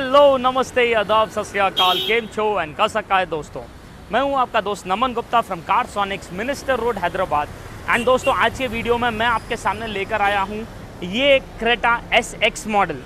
Hello नमस्ते आदाब सत श्री अकाल केम छो एंड कैसा है दोस्तों। मैं हूं आपका दोस्त Naman Gupta from Carsonics minister road Hyderabad. And दोस्तों आज के वीडियो में मैं आपके सामने लेकर आया हूं ये क्रेटा SX मॉडल।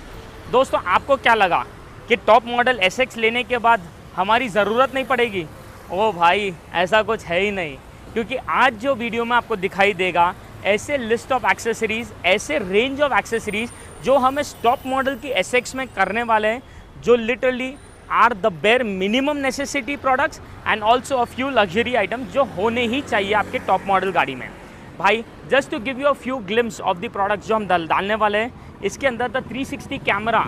दोस्तों आपको क्या लगा कि टॉप मॉडल SX लेने के बाद हमारी ज़रूरत नहीं पड़ेगी? ओ भाई ऐसा कुछ है ही नहीं, क्योंकि आज जो वीडियो में आपको दिखाई देगा ऐसे लिस्ट ऑफ एक्सेसरीज़, ऐसे रेंज ऑफ एक्सेसरीज़ जो हम इस टॉप मॉडल की SX में करने वाले हैं, जो literally are the bare minimum necessity products and also a few luxury items जो होने ही चाहिए आपके टॉप मॉडल गाड़ी में। भाई just to give you a few glimpse of the products जो हम डालने वाले हैं, इसके अंदर the 360 camera,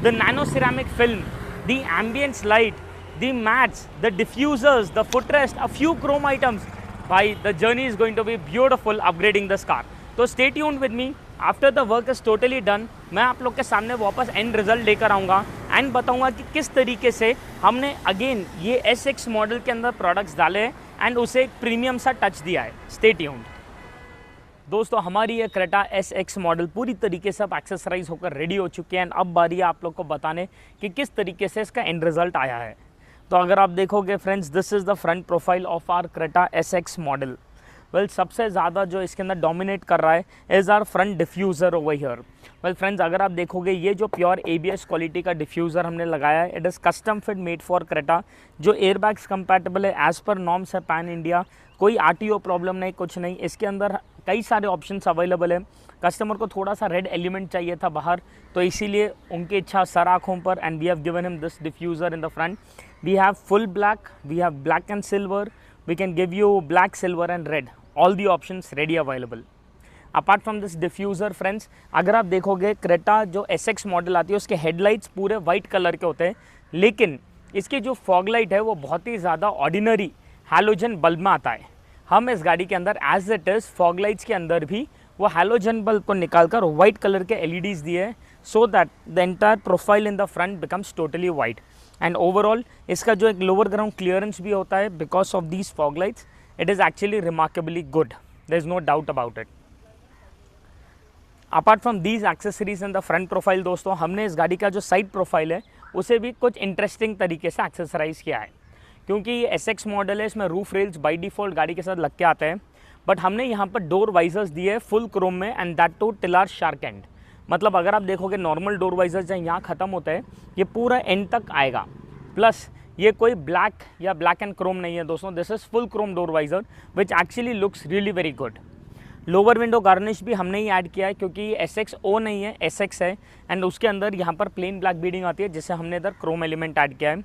the nano ceramic film, the ambience light, the mats, the diffusers, the footrest, a few chrome items. भाई the journey is going to be beautiful upgrading this car. तो stay tuned with me. After the work is totally done मैं आप लोग के सामने वापस and result लेकर आऊँगा एंड बताऊँगा कि किस तरीके से हमने अगेन ये SX मॉडल के अंदर प्रोडक्ट्स डाले एंड उसे एक प्रीमियम सा टच दिया है। Stay tuned. दोस्तों हमारी ये क्रेटा SX मॉडल पूरी तरीके से अब एक्सेसराइज होकर रेडी हो चुके हैं। अब बारी है आप लोग को बताने कि किस तरीके से इसका एंड रिजल्ट आया है। तो अगर आप देखोगे friends, this is the front profile of our Creta SX model. Well सबसे ज़्यादा जो इसके अंदर डोमिनेट कर रहा है is our front diffuser over here. Well friends अगर आप देखोगे ये जो प्योर ABS क्वालिटी का डिफ्यूज़र हमने लगाया है, it is custom fit made for Creta, जो एयरबैग्स कंपैटिबल है एज़ पर नॉर्म्स है पैन इंडिया। कोई RTO प्रॉब्लम नहीं, कुछ नहीं। इसके अंदर कई सारे ऑप्शंस अवेलेबल है। कस्टमर को थोड़ा सा रेड एलिमेंट चाहिए था बाहर, तो इसीलिए उनकी इच्छा सर आँखों पर and we have given him this diffuser in the front. We have full black, we have black and silver, we can give you black, silver and red, all the options ready available. Apart from this diffuser friends, अगर आप देखोगे Creta जो SX model आती है उसके headlights पूरे white colour के होते हैं, लेकिन इसकी जो फॉग लाइट है वो बहुत ही ज़्यादा ऑर्डिनरी हैलोजन बल्ब में आता है। हम इस गाड़ी के अंदर as it is fog lights के अंदर भी वो हैलोजन बल्ब को निकालकर वाइट कलर के LEDs दिए हैं, so that the entire profile in the front becomes totally white. And overall इसका जो एक लोअर ग्राउंड क्लियरेंस भी होता है because of these fog lights, it is actually remarkably good, there is no doubt about it. Apart from these accessories in the front profile दोस्तों, हमने इस गाड़ी का जो साइड प्रोफाइल है उसे भी कुछ इंटरेस्टिंग तरीके से एक्सेसराइज किया है। क्योंकि ये SX मॉडल है, इसमें रूफ रेल्स बाई डिफ़ॉल्ट गाड़ी के साथ लग के आते हैं, बट हमने यहाँ पर डोर वाइजर्स दिए हैं फुल क्रोम में and that too tiller shark end. मतलब अगर आप देखोगे नॉर्मल डोर वाइजर्स जहाँ यहाँ ख़त्म होता है, ये पूरा एंड तक आएगा। प्लस ये कोई ब्लैक या ब्लैक एंड क्रोम नहीं है दोस्तों, this is full chrome door visor which actually looks really very good. Lower window garnish भी हमने ही ऐड किया है, क्योंकि SXO नहीं है, SX है एंड उसके अंदर यहाँ पर प्लेन ब्लैक बीडिंग आती है, जिससे हमने इधर क्रोम एलिमेंट ऐड किया है।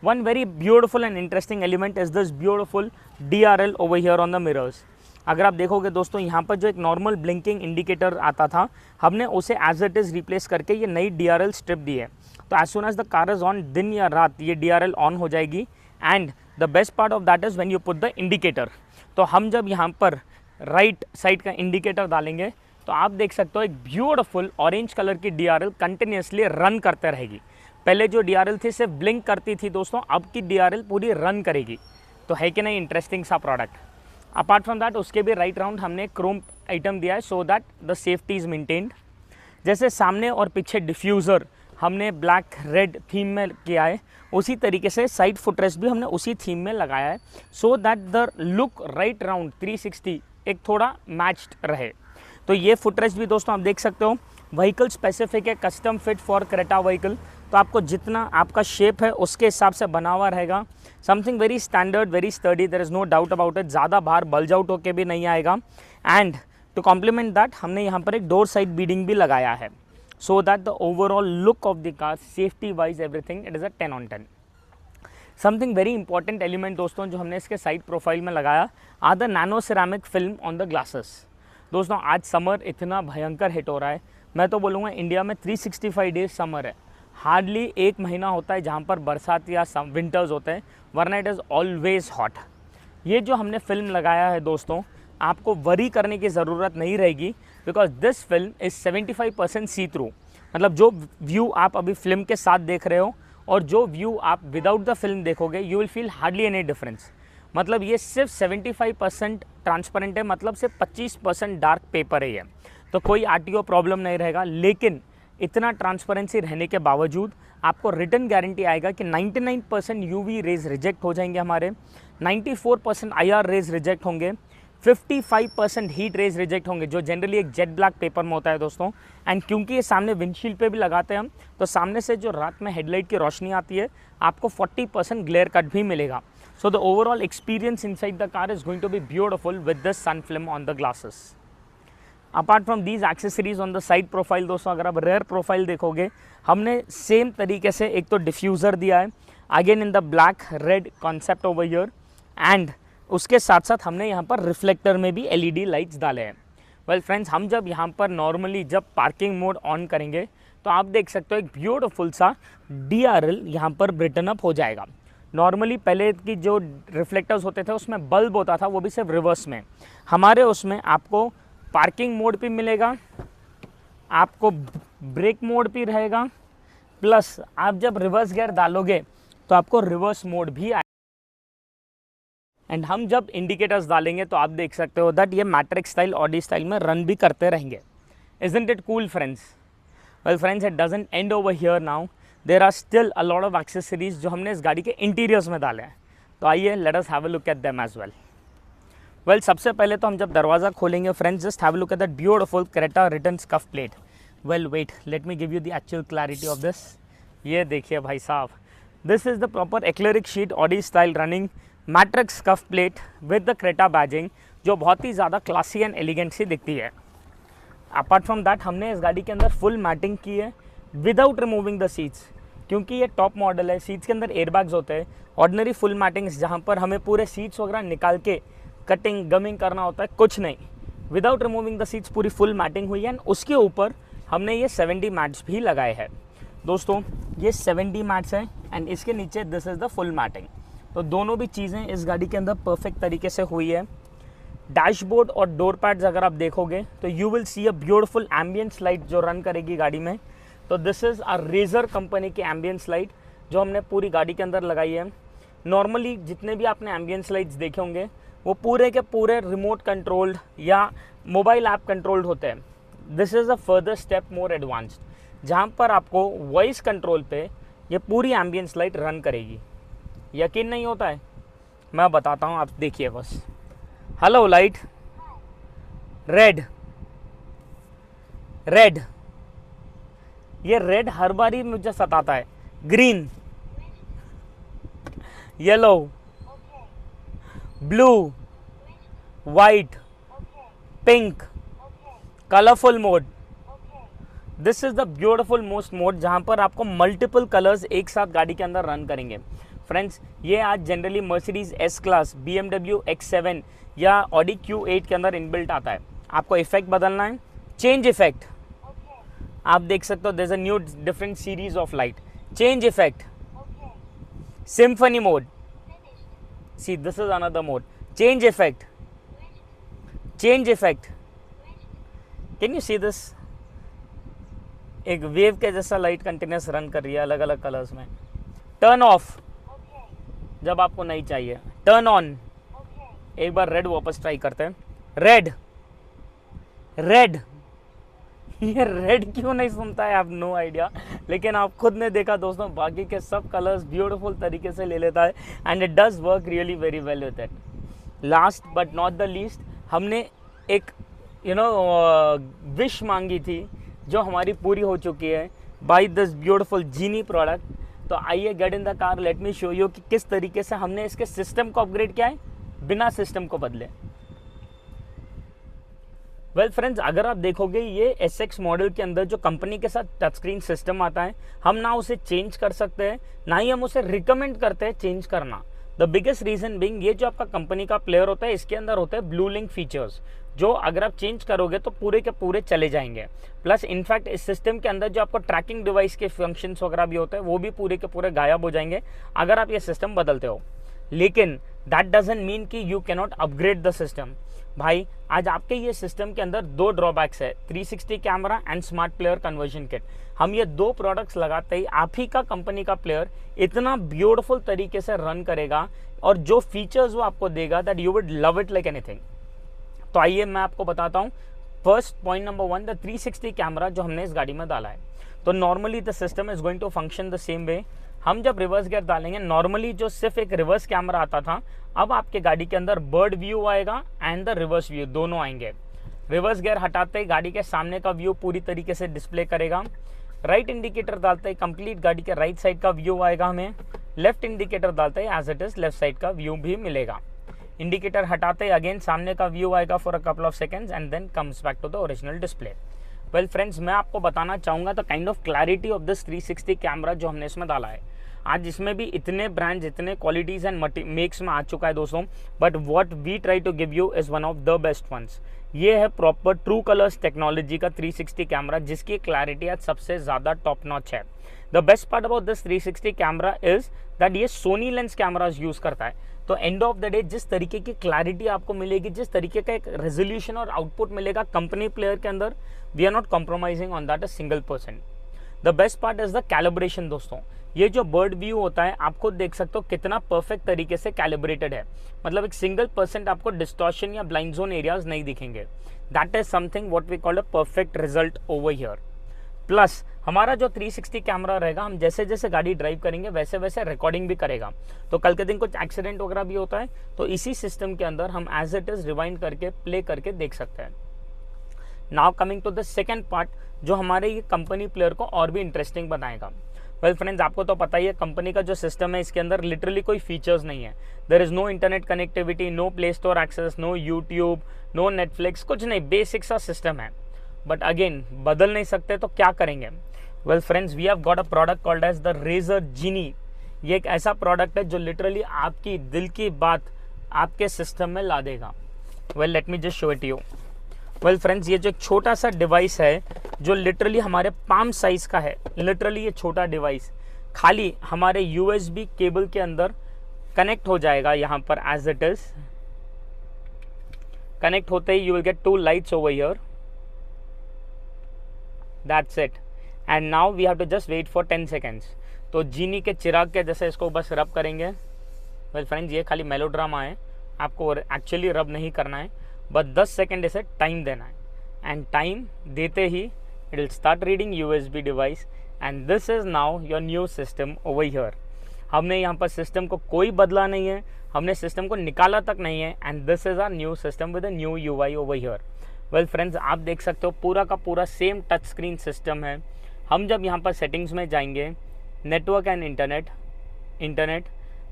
One very beautiful and interesting element is this beautiful DRL over here on the mirrors. अगर आप देखोगे दोस्तों, यहाँ पर जो एक नॉर्मल ब्लिंकिंग इंडिकेटर आता था, हमने उसे एज इट इज़ रिप्लेस करके ये नई DRL स्ट्रिप दी है। तो as soon as the car is on, दिन या रात ये DRL ऑन हो जाएगी। And the best part of that is when you put the indicator. तो हम जब यहाँ पर राइट साइड का इंडिकेटर डालेंगे तो आप देख सकते हो एक ब्यूटिफुल ऑरेंज कलर की DRL कंटिन्यूसली रन करते रहेगी। पहले जो DRL थी सिर्फ ब्लिंक करती थी दोस्तों, अब की DRL पूरी रन करेगी। तो है कि नहीं इंटरेस्टिंग सा प्रोडक्ट। अपार्ट फ्रॉम दैट उसके भी राइट राउंड हमने क्रोम आइटम दिया है so that the safety is maintained. जैसे सामने और पीछे डिफ्यूज़र हमने ब्लैक रेड थीम में किया है, उसी तरीके से साइड फुटरेस्ट भी हमने उसी थीम में लगाया है, so that the look right round 360 एक थोड़ा मैच्ड रहे। तो ये फुटरेस्ट भी दोस्तों आप देख सकते हो व्हीकल स्पेसिफिक है, custom fit for Creta vehicle. तो आपको जितना आपका शेप है उसके हिसाब से बना हुआ रहेगा। Something very standard, very sturdy, there is no doubt about it. ज़्यादा बाहर बल्ज आउट होकर भी नहीं आएगा। एंड टू कॉम्प्लीमेंट दैट हमने यहाँ पर एक डोर साइड बीडिंग भी लगाया है, so that the overall look of the car, safety wise everything, it is a 10 on 10। Something very important element दोस्तों जो हमने इसके साइड प्रोफाइल में लगाया are the nano ceramic film on the glasses. दोस्तों आज समर इतना भयंकर हिट हो रहा है, मैं तो बोलूँगा इंडिया में 365 डेज समर है, हार्डली एक महीना होता है जहाँ पर बरसात या विंटर्स होते हैं, वरना इट इज़ ऑलवेज हॉट। ये जो हमने फिल्म लगाया है दोस्तों, आपको वरी करने की ज़रूरत नहीं रहेगी, because this film is 75% see through. मतलब जो व्यू आप अभी फिल्म के साथ देख रहे हो और जो व्यू आप विदाउट द फिल्म देखोगे, you will feel hardly any difference. मतलब ये सिर्फ 75% ट्रांसपेरेंट है, मतलब सिर्फ 25% डार्क पेपर है ये, तो कोई RTO प्रॉब्लम नहीं रहेगा। लेकिन इतना ट्रांसपेरेंसी रहने के बावजूद आपको रिटर्न गारंटी आएगा कि 99% यूवी रेज रिजेक्ट हो जाएंगे हमारे, 94% IR रेज रिजेक्ट होंगे, 55% हीट रेज रिजेक्ट होंगे, जो जनरली एक जेट ब्लैक पेपर में होता है दोस्तों। एंड क्योंकि ये सामने विंडशील्ड पे भी लगाते हैं हम, तो सामने से जो रात में हेडलाइट की रोशनी आती है आपको 40% ग्लेयर कट भी मिलेगा। So the overall experience inside the car is going to be beautiful with this sun film on the glasses. Apart from these accessories on the side profile दोस्तों, अगर आप रेयर प्रोफाइल देखोगे, हमने same तरीके से एक तो डिफ्यूज़र दिया है again in the black red concept over here, and उसके साथ साथ हमने यहाँ पर रिफ्लेक्टर में भी LED लाइट्स डाले हैं। वेल फ्रेंड्स, हम जब यहाँ पर नॉर्मली जब पार्किंग मोड ऑन करेंगे तो आप देख सकते हो एक ब्यूटीफुल सा DRL यहाँ पर ब्रिटन अप हो जाएगा। नॉर्मली पहले की जो रिफ्लेक्टर्स होते थे उसमें बल्ब होता था, वो भी सिर्फ रिवर्स में। हमारे उसमें आपको पार्किंग मोड भी मिलेगा, आपको ब्रेक मोड भी रहेगा, प्लस आप जब रिवर्स गियर डालोगे तो आपको रिवर्स मोड भी आएगा। एंड हम जब इंडिकेटर्स डालेंगे तो आप देख सकते हो दैट ये मैट्रिक्स स्टाइल ऑडी स्टाइल में रन भी करते रहेंगे। Isn't it cool friends? Well friends, it doesn't end over here now, there are still a lot of accessories जो हमने इस गाड़ी के इंटीरियर्स में डाले हैं। तो आइए let us have a look at them as well. Well सबसे पहले तो हम जब दरवाज़ा खोलेंगे friends, just have a look at that beautiful Creta return scuff plate. Well wait, let me give you the actual clarity of this. ये देखिए भाई साहब, this is the proper acrylic sheet Audi style running matrix scuff plate with the Creta badging, जो बहुत ही ज़्यादा classy and elegant सी दिखती है। Apart from that हमने इस गाड़ी के अंदर फुल मैटिंग की है विदाउट रिमूविंग द सीट्स, क्योंकि ये टॉप मॉडल है। सीट्स के अंदर एयरबैग्स होते हैं। ऑर्डिनरी फुल मैटिंग्स जहाँ पर हमें पूरे सीट्स वगैरह निकाल के कटिंग गमिंग करना होता है, कुछ नहीं, विदाउट रिमूविंग द सीट्स पूरी फुल मैटिंग हुई है। एंड उसके ऊपर हमने ये 70 मैट्स भी लगाए हैं दोस्तों। ये 70 मैट्स हैं एंड इसके नीचे this is the full matting. तो दोनों भी चीज़ें इस गाड़ी के अंदर परफेक्ट तरीके से हुई है। डैशबोर्ड और डोर पैड्स अगर आप देखोगे तो you will see a beautiful ambience light जो रन करेगी गाड़ी में। तो this is a Razer company की एम्बियंस लाइट जो हमने पूरी गाड़ी के अंदर लगाई है। नॉर्मली जितने भी आपने एम्बियंस लाइट्स देखे होंगे वो पूरे के पूरे रिमोट कंट्रोल्ड या मोबाइल ऐप कंट्रोल्ड होते हैं। This is a further step more advanced, जहाँ पर आपको वॉइस कंट्रोल पे ये पूरी एम्बियंस लाइट रन करेगी। यकीन नहीं होता है? मैं बताता हूँ, आप देखिए बस। हेलो लाइट, रेड रेड, ये रेड हर बार ही मुझे सताता है। Green, yellow, blue, white, pink, colourful mode. This is the beautiful most mode जहां पर आपको मल्टीपल कलर्स एक साथ गाड़ी के अंदर रन करेंगे। फ्रेंड्स, ये आज generally Mercedes S class, BMW X7 या ऑडी Q8 के अंदर इनबिल्ट आता है। आपको इफेक्ट बदलना है, चेंज इफेक्ट, आप देख सकते हो there is a new different series of light, change effect, symphony mode, see this is another mode, change effect, change effect, can you see this? एक वेव के जैसा लाइट कंटिन्यूस रन कर रही है अलग अलग कलर्स में। टर्न ऑफ जब आपको नहीं चाहिए, टर्न ऑन। एक बार रेड वापस ट्राई करते हैं। रेड रेड, ये रेड क्यों नहीं सुनता है, आप नो आइडिया, लेकिन आप खुद ने देखा दोस्तों बाकी के सब कलर्स ब्यूटीफुल तरीके से ले लेता है and it does work really very well with it. Last but not the least, हमने एक विश मांगी थी जो हमारी पूरी हो चुकी है by this beautiful Genie product. तो आइए get in the car, let me show you कि किस तरीके से हमने इसके सिस्टम को अपग्रेड किया है बिना सिस्टम को बदले। वेल फ्रेंड्स, अगर आप देखोगे ये SX मॉडल के अंदर जो कंपनी के साथ टच स्क्रीन सिस्टम आता है, हम ना उसे चेंज कर सकते हैं ना ही हम उसे रिकमेंड करते हैं चेंज करना। द बिगेस्ट रीजन बीइंग, ये जो आपका कंपनी का प्लेयर होता है इसके अंदर होता है ब्लू लिंक फीचर्स, जो अगर आप चेंज करोगे तो पूरे के पूरे चले जाएंगे। प्लस इनफैक्ट इस सिस्टम के अंदर जो आपको ट्रैकिंग डिवाइस के फंक्शंस वगैरह भी होते हैं वो भी पूरे के पूरे गायब हो जाएंगे अगर आप ये सिस्टम बदलते हो। लेकिन दैट डजंट मीन कि you cannot upgrade the system. भाई आज आपके ये सिस्टम के अंदर दो ड्रॉबैक्स है, 360 camera and smart player conversion kit. हम ये दो प्रोडक्ट्स लगाते ही आप ही का कंपनी का प्लेयर इतना ब्यूटीफुल तरीके से रन करेगा और जो फीचर्स वो आपको देगा that you would love it like anything. तो आइए मैं आपको बताता हूँ first point number 1, the 360 camera जो हमने इस गाड़ी में डाला है, तो normally the system is going to function the same way. हम जब रिवर्स गियर डालेंगे, नॉर्मली जो सिर्फ एक रिवर्स कैमरा आता था, अब आपके गाड़ी के अंदर बर्ड व्यू आएगा एंड द रिवर्स व्यू दोनों आएंगे। रिवर्स गियर हटाते ही गाड़ी के सामने का व्यू पूरी तरीके से डिस्प्ले करेगा। राइट इंडिकेटर डालते ही कंप्लीट गाड़ी के राइट साइड का व्यू आएगा हमें। लेफ्ट इंडिकेटर डालते ही as it is left side का व्यू भी मिलेगा। इंडिकेटर हटाते ही अगेन सामने का व्यू आएगा for a couple of seconds and then comes back to the original display. Well friends, मैं आपको बताना चाहूँगा the kind of clarity of this 360 camera जो हमने इसमें डाला है। आज इसमें भी इतने ब्रांड्स, इतने क्वालिटीज़ एंड मेक्स में आ चुका है दोस्तों, but what we try to give you is one of the best ones. ये है प्रॉपर ट्रू कलर्स टेक्नोलॉजी का 360 कैमरा, जिसकी क्लैरिटी आज सबसे ज़्यादा टॉप नॉच है। The best part about this 360 camera is that ये सोनी लेंस कैमराज यूज़ करता है। तो एंड ऑफ द डे जिस तरीके की क्लैरिटी आपको मिलेगी, जिस तरीके का एक रेजोल्यूशन और आउटपुट मिलेगा कंपनी प्लेयर के अंदर, we are not compromising on that a single percent. The best part is the calibration दोस्तों। ये जो बर्ड व्यू होता है, आप खुद देख सकते हो कितना परफेक्ट तरीके से कैलिब्रेटेड है। मतलब एक सिंगल परसेंट आपको डिस्टॉर्शन या ब्लाइंड जोन एरियाज नहीं दिखेंगे। That is something what we call a perfect result over here. Plus हमारा जो 360 कैमरा रहेगा, हम जैसे जैसे गाड़ी ड्राइव करेंगे वैसे वैसे रिकॉर्डिंग भी करेगा। तो कल के दिन कुछ एक्सीडेंट वगैरह भी होता है तो इसी सिस्टम के अंदर हम एज इट इज रिवाइंड करके प्ले करके देख सकते हैं। Now coming to the second part, जो हमारे ये कंपनी प्लेयर को और भी इंटरेस्टिंग बनाएगा। वेल फ्रेंड्स, आपको तो पता ही है कंपनी का जो सिस्टम है, इसके अंदर लिटरली कोई फीचर्स नहीं है। There is no internet connectivity, no play store access, no YouTube, no Netflix, कुछ नहीं, बेसिक सा सिस्टम है। बट अगेन बदल नहीं सकते तो क्या करेंगे? Well friends, we have got a product called as the razor genie. ये एक ऐसा प्रोडक्ट है जो लिटरली आपकी दिल की बात आपके सिस्टम में ला देगा। Well let me just show it you. Well friends, ये जो एक छोटा सा डिवाइस है जो लिटरली हमारे पाम साइज का है, लिटरली ये छोटा डिवाइस खाली हमारे USB केबल के अंदर कनेक्ट हो जाएगा। यहाँ पर एज इट इज कनेक्ट होते ही you will get 2 lights over here, that's it. And now we have to just wait for 10 seconds. तो जीनी के चिराग के जैसे इसको बस रब करेंगे। वेल फ्रेंड्स, ये खाली मेलोड्रामा है, आपको एक्चुअली रब नहीं करना है, बस 10 सेकेंड इसे टाइम देना है। एंड टाइम देते ही it will start reading USB device and this is now your new system over here. हमने यहाँ पर सिस्टम को कोई बदला नहीं है, हमने सिस्टम को निकाला तक नहीं है, and this is our new system with a new UI over here. Well friends, आप देख सकते हो पूरा का पूरा सेम टच स्क्रीन सिस्टम है। हम जब यहाँ पर सेटिंग्स में जाएंगे, नेटवर्क एंड इंटरनेट,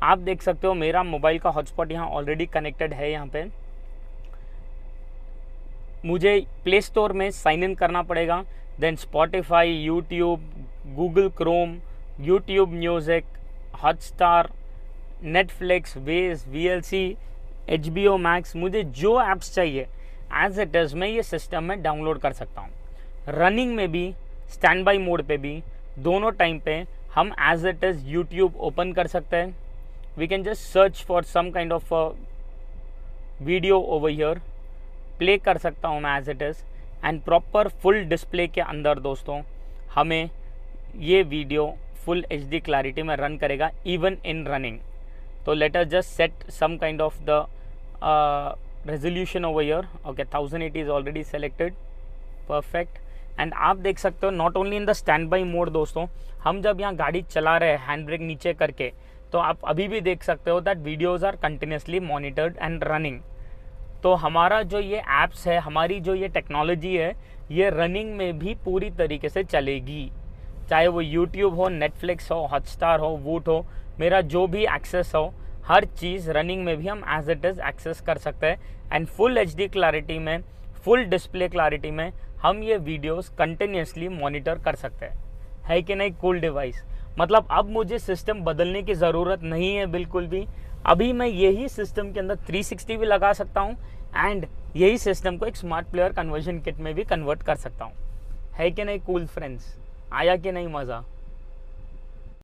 आप देख सकते हो मेरा मोबाइल का हॉटस्पॉट यहाँ ऑलरेडी कनेक्टेड है। यहाँ पे मुझे प्ले स्टोर में साइन इन करना पड़ेगा, then Spotify, YouTube, Google Chrome, YouTube music, Hotstar, Netflix, Waze, VLC, HBO Max, मुझे जो ऐप्स चाहिए एज इट इज़ मैं ये सिस्टम में डाउनलोड कर सकता हूँ। रनिंग में भी, स्टैंड बाई मोड पे भी, दोनों टाइम पे हम as it is YouTube open कर सकते हैं। We can just search for some kind of video over here, play कर सकता हूँ मैं as it is, and proper full display के अंदर दोस्तों हमें ये वीडियो फुल HD क्लैरिटी में रन करेगा इवन इन रनिंग। तो let us just set some kind of the resolution over here. Okay, 1080 is already selected, perfect. And आप देख सकते हो not only in the stand by mode दोस्तों, हम जब यहाँ गाड़ी चला रहे हैं हैंड ब्रेक नीचे करके, तो आप अभी भी देख सकते हो that videos are continuously monitored and running. तो हमारा जो ये ऐप्स है, हमारी जो ये टेक्नोलॉजी है, ये रनिंग में भी पूरी तरीके से चलेगी। चाहे वो यूट्यूब हो, नेटफ्लिक्स हो, हॉटस्टार हो, वूट हो, मेरा जो भी एक्सेस हो, हर चीज़ रनिंग में भी हम एज इट इज़ एक्सेस कर सकते हैं। एंड फुल HD क्लैरिटी में, फुल डिस्प्ले क्लैरिटी में हम ये वीडियोस कंटिन्यूसली मॉनिटर कर सकते हैं। है कि नहीं कूल डिवाइस? मतलब अब मुझे सिस्टम बदलने की ज़रूरत नहीं है बिल्कुल भी। अभी मैं यही सिस्टम के अंदर 360 भी लगा सकता हूँ एंड यही सिस्टम को एक स्मार्ट प्लेयर कन्वर्जन किट में भी कन्वर्ट कर सकता हूँ। है कि नहीं कूल फ्रेंड्स? आया कि नहीं मज़ा?